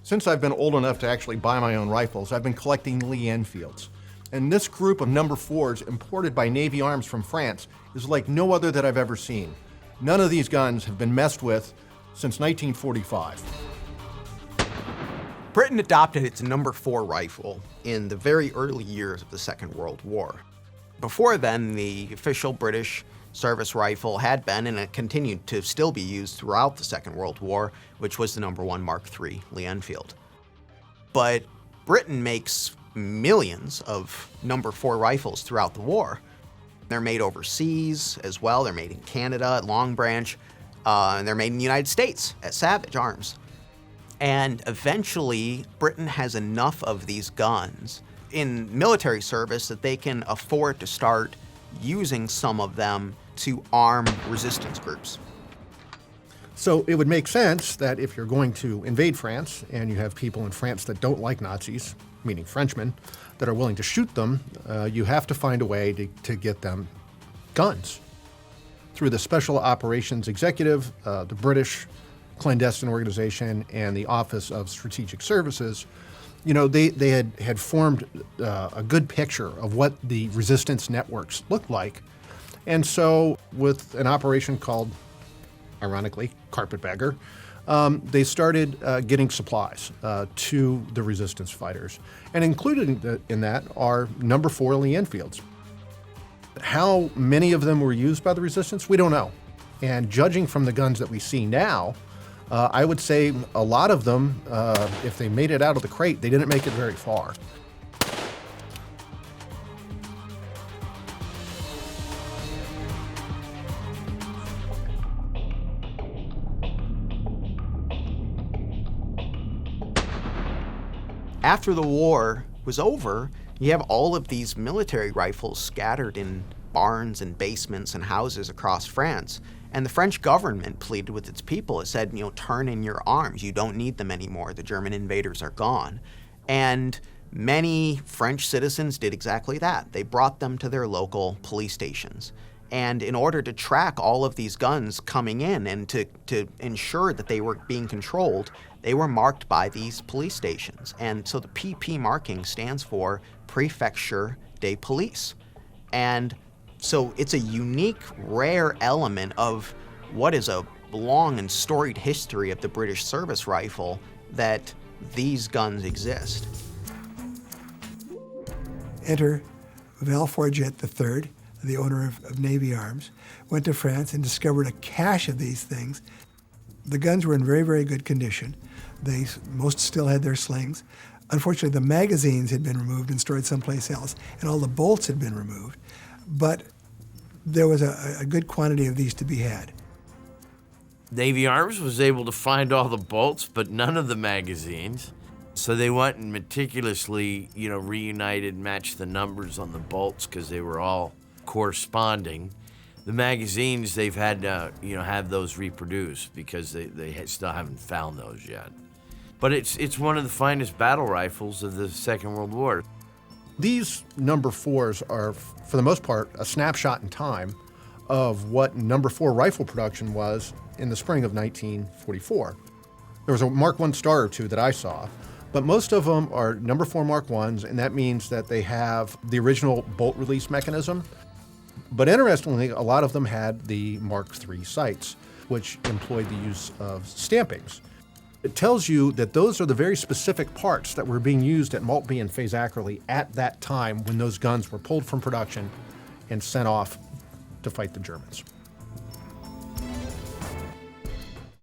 Since I've been old enough to actually buy my own rifles, I've been collecting Lee-Enfields. And this group of number 4s imported by Navy Arms from France is like no other that I've ever seen. None of these guns have been messed with since 1945. Britain adopted its number 4 rifle in the very early years of the Second World War. Before then, the official British service rifle had been, and it continued to still be used throughout the Second World War, which was the number 1 Mark III Lee-Enfield. But Britain makes millions of number 4 rifles throughout the war. They're made overseas as well. They're made in Canada at Long Branch, and they're made in the United States at Savage Arms. And eventually, Britain has enough of these guns in military service that they can afford to start using some of them to arm resistance groups. So it would make sense that if you're going to invade France and you have people in France that don't like Nazis, meaning Frenchmen, that are willing to shoot them, you have to find a way to get them guns. Through the Special Operations Executive, the British clandestine organization, and the Office of Strategic Services, you know, they had formed a good picture of what the resistance networks looked like. And so with an operation called, ironically, Carpetbagger, they started getting supplies to the resistance fighters. And included in that are number 4 Lee-Enfields. How many of them were used by the resistance, we don't know. And judging from the guns that we see now, I would say a lot of them, if they made it out of the crate, they didn't make it very far. After the war was over, you have all of these military rifles scattered in barns and basements and houses across France. And the French government pleaded with its people. It said, you know, turn in your arms. You don't need them anymore. The German invaders are gone. And many French citizens did exactly that. They brought them to their local police stations. And in order to track all of these guns coming in and to ensure that they were being controlled, they were marked by these police stations. And so the PP marking stands for Préfecture des Police. And so it's a unique, rare element of what is a long and storied history of the British service rifle that these guns exist. Enter Valforget III, the owner of Navy Arms, went to France and discovered a cache of these things. The guns were in very, very good condition. Most still had their slings. Unfortunately, the magazines had been removed and stored someplace else, and all the bolts had been removed. But there was a good quantity of these to be had. Navy Arms was able to find all the bolts, but none of the magazines. So they went and meticulously, reunited, matched the numbers on the bolts because they were all corresponding. The magazines, they've had to, have those reproduced because they still haven't found those yet. But it's one of the finest battle rifles of the Second World War. These number 4s are, for the most part, a snapshot in time of what number 4 rifle production was in the spring of 1944. There was a Mark I Star or two that I saw, but most of them are number 4 Mark Is, and that means that they have the original bolt release mechanism. But interestingly, a lot of them had the Mark III sights, which employed the use of stampings. It tells you that those are the very specific parts that were being used at Maltby and Fazakerley at that time when those guns were pulled from production and sent off to fight the Germans.